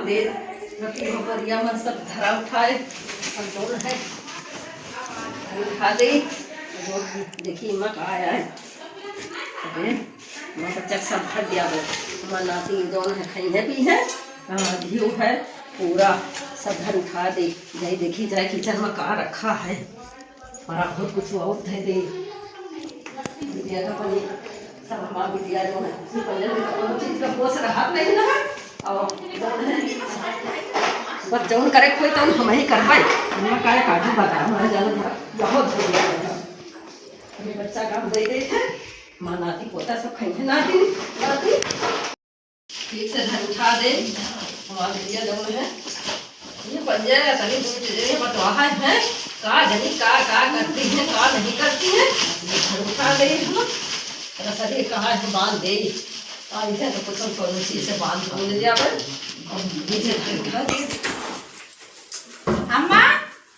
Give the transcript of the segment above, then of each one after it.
दे रखी हो बढ़िया मन सब धरा उठाए कंट्रोल है उठा दे। देखिए माँ का आया है अरे माँ बच्चा सब भर दिया है माँ नाती दोनों है खाई है भी है घी है पूरा सब घर उठा दे जाए देखी जाए किचन में कहाँ रखा है बड़ा बहुत कुछ और दे दे बिटिया का पानी सब माँ बिटिया जो है पहले चीज का पोस रहा नहीं ना और बस जौन करे कोई तो हम ही कर पाए मैं काय काजू बता हमारे जानो बहुत हो गया अभी बच्चा काम दे दे है माँ नाती पोता सब खाई नाती नाती ठीक से घर उठा दे हमारे बिटिया जौन है ये पंजे तनी दूर ये बतवा है का जनी का करती है का नहीं करती है घर उठा दे हम रसरी कहाँ है बांध दे आज है तो कुछ कौन सी से बांध बोल दिया पर और नीचे उठा दे अम्मा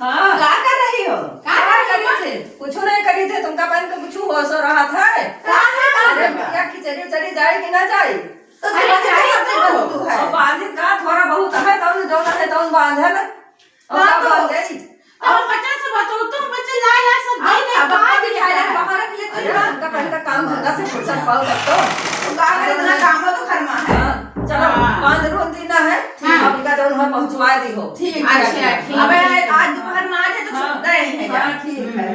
हाँ क्या कर रही हो क्या कर रही थे कुछ नहीं करी थे तुमका बहन का कुछ हो सो रहा था अरे क्या खिचड़ी चली जाए कि ना जाए तो तू है और बांध का थोड़ा बहुत है तो जो है तो बांध है ना और बांध गई अब बच्चा से बतो तुम बच्चे ला सब दे दे बाहर बिठाया बाहर रख ले अरे उनका पहले का काम धंधा से फुर्सत पाओ तब तो का करे इतना काम हो तो घर में है चलो बांध रोन देना है अभी का जौन है पहुंचवा दी हो ठीक अच्छा ठीक अबे आज दोपहर में आ जाए तो छूट रहे हैं हां ठीक है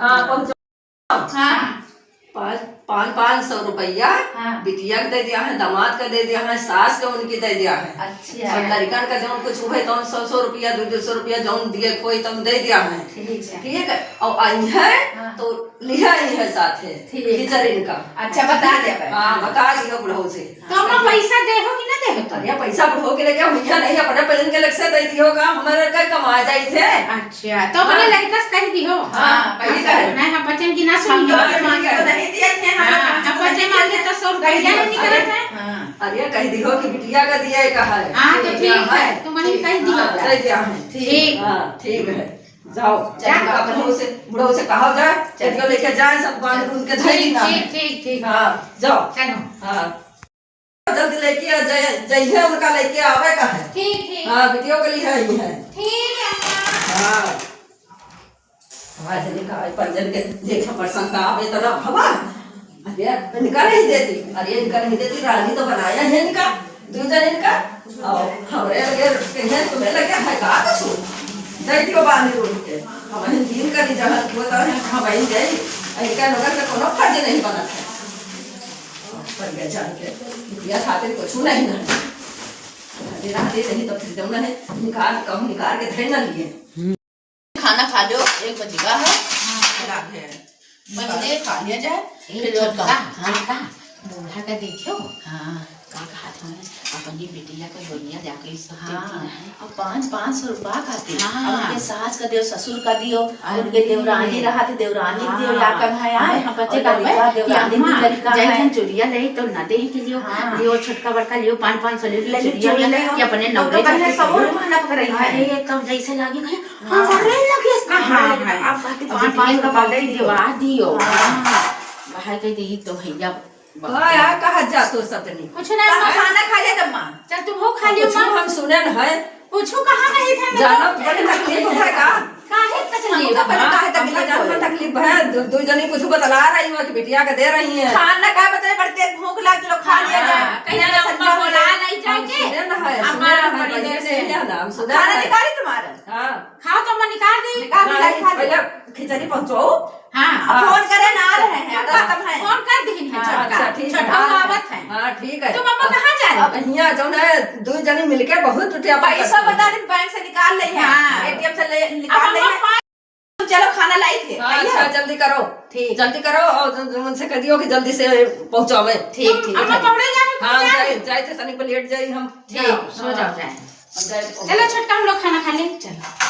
हां पहुंचो हां 500 रुपया हाँ। बिटिया का दे दिया है दामाद का दे दिया है सास का उनकी दे दिया है अच्छा और लड़कन का जौन कुछ हुए तो 100 रुपया 200 रुपया जौन दिए कोई तुम दे दिया है ठीक है और आई है हाँ। तो लिया ही है साथ है खिचड़ी का अच्छा बता दे हाँ बता दियो बुढ़ऊ से तो हम पैसा दे हो कि ना दे हो अरे पैसा बुढ़ऊ के लेके भैया नहीं अपने पहन के लग से दे दियो का हमारे का कमा जाई थे अच्छा तो अपने लड़का से कह दियो हां पैसा नहीं हम बच्चन की ना सुनियो तो नहीं दिया थे हम बच्चे मांगे तो 100 रुपया नहीं निकलत है अरे कह दियो कि बिटिया का दिया है कहा है हां तो ठीक है तुम मने कह दियो दे दिया है ठीक हां ठीक है जाओ बुढ़ऊ से कहा जाए चलियो लेके जाए सब बांध रूंध के धरी ना ठीक हाँ जाओ चलो हाँ जल्दी लेके जाइए उनका लेके आवे का है ठीक हाँ बिटियों के लिए ही है ठीक है हाँ हमारे लिखा है पंजन के देखा प्रसंग का आवे तो ना हवा अरे इनका नहीं देती अरे इनका नहीं देती राजी तो बनाया है इनका दूसरा इनका और हमारे लगे कहीं तुम्हें लगे है का कुछ दैती को बांध रोड के हम दिन का नहीं जहाँ होता है हम आई जाए इनका नगर का कोनो फर्ज नहीं बना है पर गया जान के बिटिया खातिर कुछ नहीं ना अरे राते नहीं तो फिर जमना है निकाल के धर ना लिए खाना खा लो 1 बजेगा है रात है पहले खा लिया जाए फिर छोटा हां का बूढ़ा का देखियो हां का हाथ में अपनी बिटिया का दुनिया जाके सब देती है अब 500 रुपया खाते अब उनके सास का दियो ससुर का दियो उनके देवरानी रहा थे देवरानी दियो या कब है हम बच्चे का देवरानी की तरीका है जैसे चुड़िया ले तो ना दे के लियो लियो छोटका बड़का लियो 500 ले चुड़िया ले कि अपने नौरे जाके सब मेहनत कर रही है अरे तब जैसे लागे हां करे लगे हां अब बात 500 का बात दिवा दियो भाई कह दी तो भैया क्या कहा जा तो सतनी कुछ ना खाना खा ले तम्मा चल तुम हो खा लियो मां हम सुने न है पूछो कहां नहीं था जाना बड़ी तकलीफ है का काहे तकलीफ काहे तकलीफ जान तकलीफ है दो जनी कुछ बतला रही हो कि बिटिया के दे रही है खाना का बता पड़ते भूख लग चलो खा लिया जाए कहीं ना सच्चा बोला नहीं जाके सुने न है बड़ी से ना हम सुने खाना निकाली तुम्हारा हां खाओ तो मैं निकाल दी पहले खिचड़ी पहुंचो हां फोन करे ना रहे हैं रास्ता है फोन कर दी है अच्छा ठीक है आवत है हां ठीक है तुम अम्मा कहां जा रहे अब यहां जो है दो जने मिलके बहुत रुपया पैसा बता दिन बैंक से निकाल ले है एटीएम से निकाल ले है चलो खाना लाई थे अच्छा जल्दी करो ठीक जल्दी करो और उनसे कह दियो कि जल्दी से पहुंचावे ठीक अम्मा पकड़े जाके हां जाए थे सनी को लेट जाई हम ठीक सो जाओ जाए चलो छोटका हम लोग खाना खा ले चलो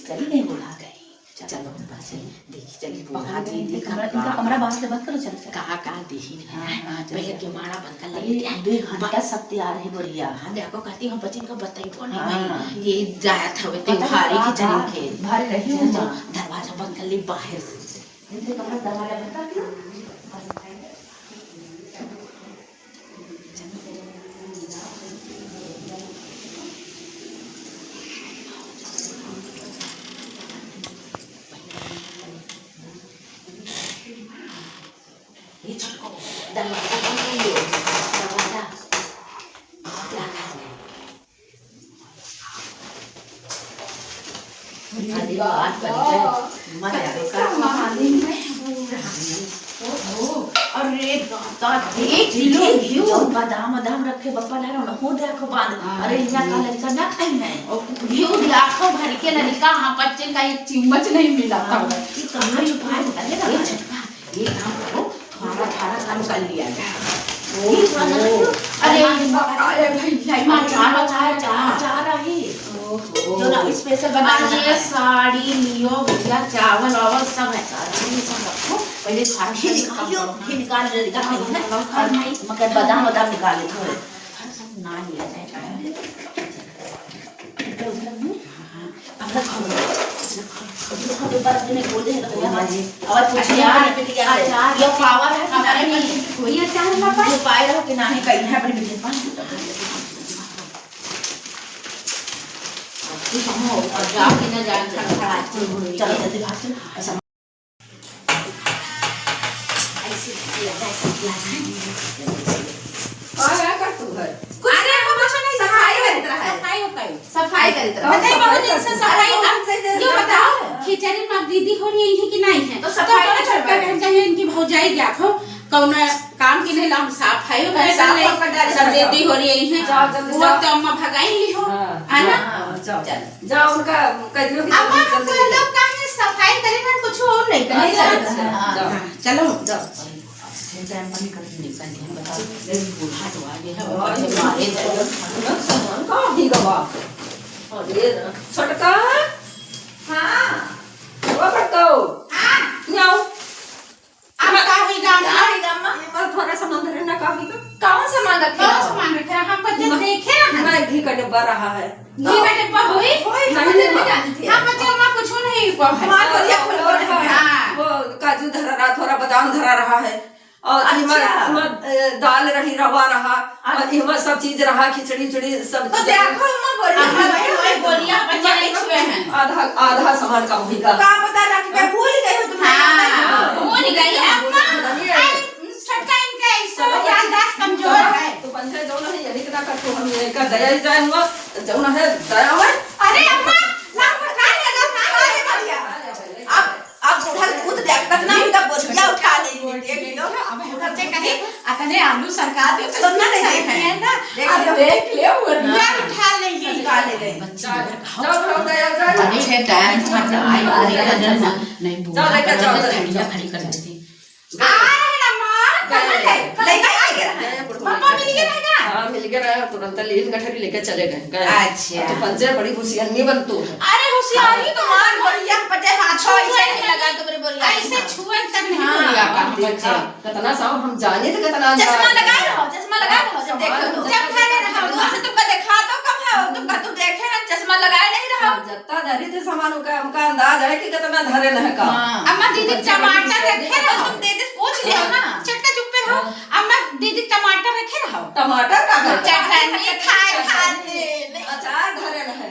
चली नहीं बुला गई चलो बस देखी चली बुला गई कमरा बाहर से बंद करो चलो कहा देखी पहले के मारा बंद कर ले 2 घंटा सब तैयार है बढ़िया हां देखो कहती हम बच्चे को बताई फोन नहीं ये जाया था वे भारी की चली के भारी रही हूं दरवाजा बंद कर ले बाहर से इनसे कमरा दरवाजा बंद कर दियो अरे बात करते मजा अरे देख लो बादाम बादाम रखे बप्पा ला रहा हो देखो बांध अरे इतना का लड़का ना खाई है घिउ लाखों भर के लड़का हां बच्चे का एक चम्मच नहीं मिला था ये कहां छुपा है ये छुपा ये काम करो थोड़ा थारा काम कर लिया जाए अरे भाई मां चार रही जो ना स्पेशल बना ये साड़ी लियो भैया चावल वावल सब है सारी सब रखो पहले खाना निकालियो फिर निकाल दे मगर बादाम बादाम निकाल ले थोड़े हर सब ना लिया जाए अब खबर बात ने बोल दे और पूछिए यार अचार ये पावर है हमारे में कोई अचार ना पाए पाए रहो कि नहीं कहीं है अपने बेटे पास हम और जाओ कि ना जान खड़ा चलो जल्दी भाग चल ऐसा ऐसे क्या कर तू है अरे वो कुछ नहीं सफाई करत रहा है सफाई करत रहा है नहीं बहुत दिन से सफाई ये बताओ खिचड़ी में दीदी हो रही है कि नहीं है तो सफाई ना छोड़ कर चाहिए इनकी भौजाई देखो कौन काम के लिए हम सफाई कर सब दीदी हो रही है वो तो अम्मा भगाई ली हो है ना जाओ उनका कहियो भी अम्मा को लोग काहे सफाई करेगा कुछ और नहीं करेगा चलो जाओ टाइम पानी कर निकल के बताओ बूढ़ा तो आ गया है और मारे जाएगा सामान का ही गवा अरे छोटका हां वो पड़तो हां जाओ अब का हुई गाम ये बार थोड़ा सामान धरना का भी कौन सामान रखे हम बच्चे देखे ना मैं घी का डब्बा रहा है घी का डब्बा हुई नहीं जानती हां बच्चे अम्मा कुछ नहीं को है वो काजू धरा रहा थोड़ा बादाम धरा रहा है और दाल रही रवा रहा और इमा सब चीज रहा खिचड़ी चुड़ी सब तो देखो अम्मा बोलिया बच्चे नहीं छुए हैं आधा सामान का होगा का पता रख के भूल गई हो तुम हां भूल गई अम्मा छोटा इनका इसको याददाश्त कमजोर है तो बंधे दोनों ही यही कदा करतो हम ये का दया ही जाए हुआ जौना है दया है अरे अम्मा नाम पर खा लेगा खा भैया अब उधर खुद देख कितना उनका बोझिया उठा ले देख लो अब उधर से कहीं अतने आलू सरकार दे तो ना नहीं है ना अब देख ले बोझिया उठा ले ये निकाल ले जाओ दया जाए अच्छे टाइम पर आई नहीं जाओ लेके जाओ खड़ी कर देती आ रहे ना मां कहां लेके आ गया पापा मिल गया है ना हां मिल गया तुरंत लीन गठरी लेके चले गए अच्छा तो पंजे बड़ी होशियारी बनतो अरे होशियारी तो मार बोलिया पटे हाथ ऐसे नहीं लगा तुम्हारे बोलिया ऐसे छुए तक नहीं बोलिया का बच्चे कितना साहब हम जाने तो कितना चश्मा लगाए रहो जब देखो जब खाने रहो दूर से तुमको देखा तो कब है तुम देखे ना चश्मा लगाए नहीं रहो जत्ता धरी थे सामानों का हमका अंदाज है कि कितना धरे न का अम्मा दीदी टमाटर रखे रहो तुम दीदी पूछ लियो ना चटका चुप पे रहो अम्मा दीदी टमाटर रखे रहो टमाटर का चटनी खाए खाते अचार धरे न है